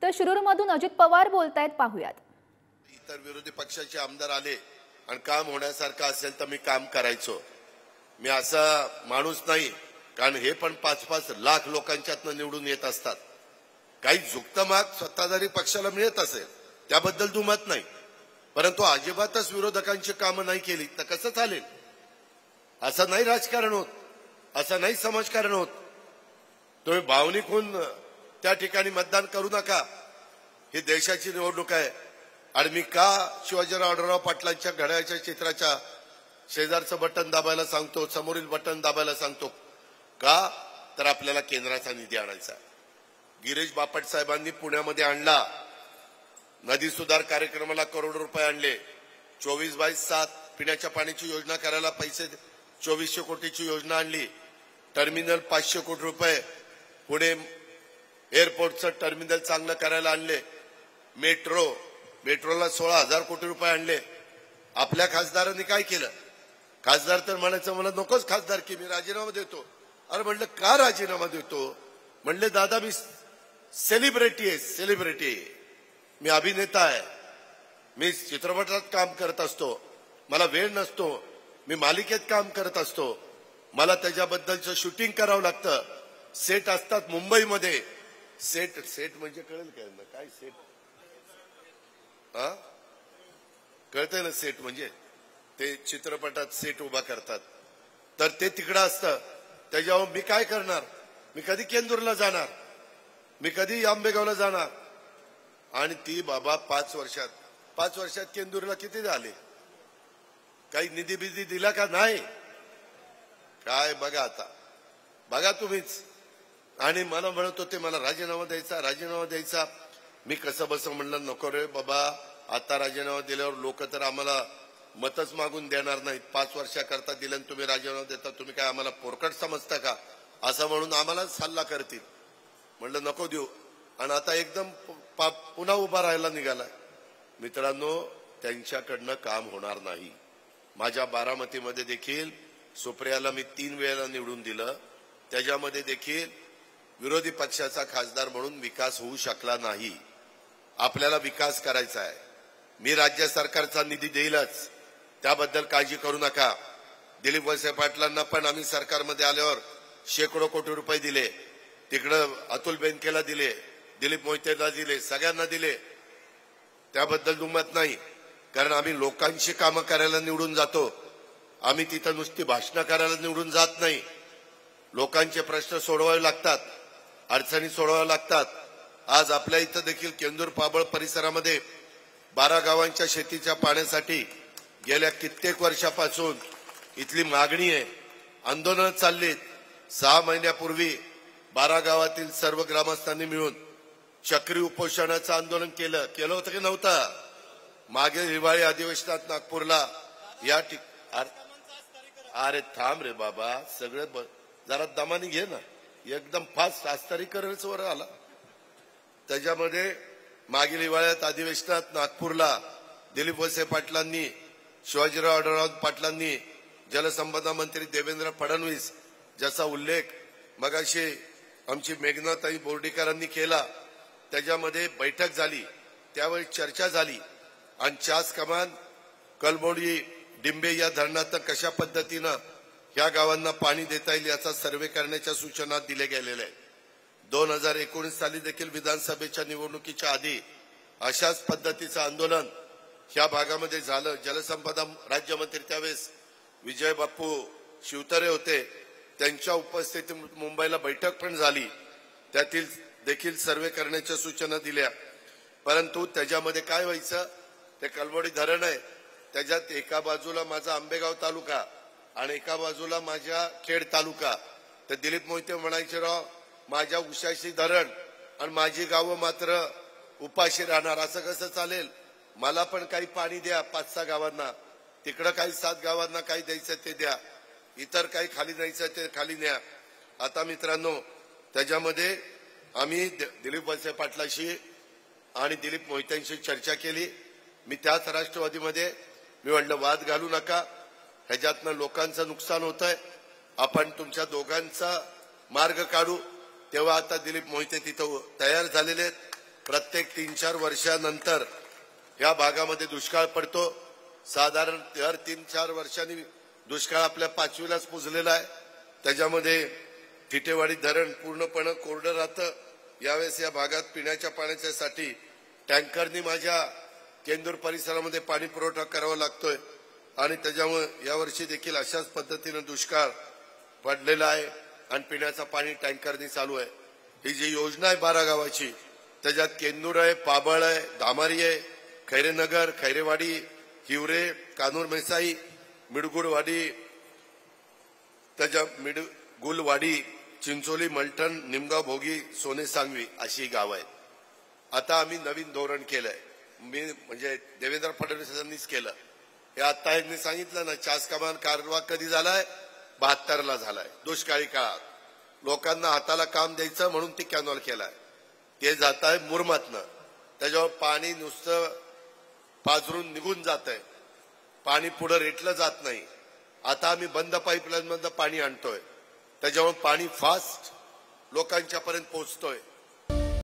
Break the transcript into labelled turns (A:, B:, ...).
A: तर शिरूरमधून अजित पवार बोलतायत, पाहूयात.
B: इतर विरोधी पक्षाचे आमदार आले आणि काम होण्यासारखं असेल तर मी काम करायचो. मी असा माणूस नाही, कारण हे पण 5-5 लाख लोकांच्यातनं निवडून येत असतात. काही झुकतं माग सत्ताधारी पक्षाला मिळत असेल त्याबद्दल दुमत नाही, परंतु अजिबातच विरोधकांची कामं नाही केली तर कसं चालेल? असं नाही राजकारण होत, असं नाही समाजकारण होत. तुम्ही भावनिक होऊन त्या ठिकाणी मतदान करू नका. ही देशाची निवडणूक आहे. आणि मी का शिवाजीराव आढळराव पाटलांच्या घड्याळाच्या चित्राच्या शेजारचं बटन दाबायला सांगतो, समोरील बटन दाबायला सांगतो का? तर आपल्याला केंद्राचा निधी आणायचा. गिरीश बापट साहेबांनी पुण्यामध्ये आणला, नदी सुधार कार्यक्रमाला करोड रुपये आणले. 24/7 पिण्याच्या पाण्याची योजना करायला पैसे 2400 कोटीची योजना आणली. टर्मिनल 500 कोटी रुपये, पुणे एअरपोर्टचं टर्मिनल चांगलं करायला आणले. मेट्रोला 16,000 कोटी रुपये आणले. आपल्या खासदारांनी काय केलं? खासदार तर म्हणायचं मला नकोच खासदार की मी राजीनामा देतो. अरे म्हणलं का राजीनामा देतो? म्हणले दादा मी सेलिब्रिटी आहे, मी अभिनेता आहे, मी चित्रपटात काम करत असतो, मला वेळ नसतो, मी मालिकेत काम करत असतो, मला त्याच्याबद्दलचं शूटिंग करावं लागतं. सेट असतात मुंबईमध्ये. सेट म्हणजे कळेल काय सेट? कळतंय ना? सेट म्हणजे ते चित्रपटात सेट उभा करतात, तर ते तिकडं असतं. त्याच्यावर मी काय करणार? मी कधी केंदूरला जाणार? मी कधी आंबेगावला जाणार? आणि ती बाबा 5 वर्षात केंदूरला किती झाले? काही निधी बिधी दिला का? नाही. काय बघा आता, बघा तुम्हीच. आणि मला म्हणत होते मला राजीनामा द्यायचा. मी कसं बसं म्हणलं नको रे बाबा, आता राजीनामा दिल्यावर लोक तर आम्हाला मतच मागून देणार नाहीत. 5 वर्षाकरता दिलं तुम्ही राजीनामा देता, तुम्ही काय आम्हाला पोरकट समजता का? असं म्हणून आम्हाला सल्ला करतील. म्हणलं नको देऊ. आणि आता एकदम पुन्हा उभा राहायला निघालाय. मित्रांनो, त्यांच्याकडनं काम होणार नाही. माझ्या बारामतीमध्ये देखील सुप्रियाला मी 3 वेळेला निवडून दिलं, त्याच्यामध्ये देखील विरोधी पक्षाचा खासदार म्हणून विकास होऊ शकला नाही. आपल्याला विकास करायचा आहे. मी राज्य सरकारचा निधी देईलच, त्याबद्दल काळजी करू नका. दिलीप वळसे पाटलांना पण आम्ही सरकारमध्ये आल्यावर शेकडो कोटी रुपये दिले. तिकडं अतुल बेनकेला दिले, दिलीप मोहितेला दिले, सगळ्यांना दिले. त्याबद्दल दुमत नाही, कारण आम्ही लोकांची कामं करायला निवडून जातो. आम्ही तिथं नुसती भाषणं करायला निवडून जात नाही. लोकांचे प्रश्न सोडवावे लागतात, अडचणी सोडवाव्या लागतात. आज आपल्या इथं देखील केंदूर पाबळ परिसरामध्ये 12 गावांच्या शेतीच्या पाण्यासाठी गेल्या कित्येक वर्षापासून इथली मागणी आहे. आंदोलन चाललीत. 6 महिन्यापूर्वी 12 गावातील सर्व ग्रामस्थांनी मिळून चक्री उपोषणाचं आंदोलन केलं होतं की नव्हतं? मागे हिवाळी अधिवेशनात नागपूरला या अरे थांब रे बाबा, सगळं जरा दमानी घे ना. एकदम फास्ट आस्तारीकरणच वर आला. त्याच्यामध्ये मागील हिवाळ्यात अधिवेशनात नागपूरला दिलीप वळसे पाटलांनी, शिवाजीराव आढळराव पाटलांनी, जलसंपदा मंत्री देवेंद्र फडणवीस, ज्याचा उल्लेख मगाशी आमची मेघनाताई बोर्डीकरांनी केला, त्याच्यामध्ये बैठक झाली. त्यावेळी चर्चा झाली आणि चास कमान, कलमोडी, डिंबे या धरणात कशा पद्धतीनं ह्या गावांना पाणी देता येईल याचा सर्वे करण्याच्या सूचना दिल्या गेलेल्या आहेत. 2019 साली देखील विधानसभेच्या निवडणुकीच्या आधी अशाच पद्धतीचं आंदोलन ह्या भागामध्ये झालं. जलसंपदा राज्यमंत्री त्यावेळेस विजय बाप्पू शिवतरे होते, त्यांच्या उपस्थितीत मुंबईला बैठक पण झाली. त्यातील देखील सर्वे करण्याच्या सूचना दिल्या. परंतु त्याच्यामध्ये काय व्हायचं, ते कलमोडी धरण आहे, त्याच्यात एका बाजूला माझा आंबेगाव तालुका आणि एका बाजूला माझ्या खेड तालुका. तर दिलीप मोहिते म्हणायचे राव माझ्या उशाशी धरण आणि माझी गावं मात्र उपाशी राहणार, असं कसं चालेल? मला पण काही पाणी द्या 5-6 गावांना, तिकडं काही 7 गावांना काही द्यायचं ते द्या, इतर काही खाली न्यायचं ते खाली न्या. आता मित्रांनो, त्याच्यामध्ये आम्ही दिलीप वळसे पाटलाशी आणि दिलीप मोहित्यांशी चर्चा केली. मी त्याच राष्ट्रवादीमध्ये मी म्हणलं वाद घालू नका, ह्याच्यातनं लोकांचं नुकसान होत आहे, आपण तुमच्या दोघांचा मार्ग काढू. तेव्हा आता दिलीप मोहिते तिथं तयार झालेले आहेत. प्रत्येक 3-4 वर्षानंतर या भागामध्ये दुष्काळ पडतो. साधारण दर 3-4 वर्षांनी दुष्काळ आपल्या 5वीलाच पुजलेला आहे. त्याच्यामध्ये टिटेवाडी धरण पूर्णपणे कोरडं राहतं. यावेळेस या भागात पिण्याच्या पाण्याच्यासाठी टँकरनी माझ्या केंदूर परिसरामध्ये पाणी पुरवठा करावा लागतोय आणि त्याच्यामुळे यावर्षी देखील अशाच पद्धतीने दुष्काळ पडलेला आहे आणि पिण्याचं पाणी टँकरनी चालू आहे. ही जी योजना आहे 12 गावाची, त्याच्यात केंदूर आहे, पाबळ आहे, धामारी आहे, खैरेनगर, खैरेवाडी, हिवरे, कानूर मेसाई, मिडगुडवाडी, त्याच्या मिडगुलवाडी, चिंचोली, मलठण, निमगाव, भोगी, सोने सांगवी अशी गाव आहेत. आता आम्ही नवीन धोरण केलंय. मी म्हणजे देवेंद्र फडणवीसांनीच केलं. हे आता यांनी सांगितलं ना, चास कमान कारवा कधी झालाय? 72ला झालाय. दुष्काळी काळात लोकांना हाताला काम द्यायचं म्हणून ती कॅनॉल केलाय. ते जात आहे मुरमातनं. त्याच्यावर पाणी नुसतं पाझरून निघून जात आहे. पाणी पुढे रेटलं जात नाही. आता आम्ही बंद पाईपलाईन मधनं पाणी आणतोय. त्याच्यामुळे पाणी फास्ट लोकांच्या पर्यंत पोहोचतोय.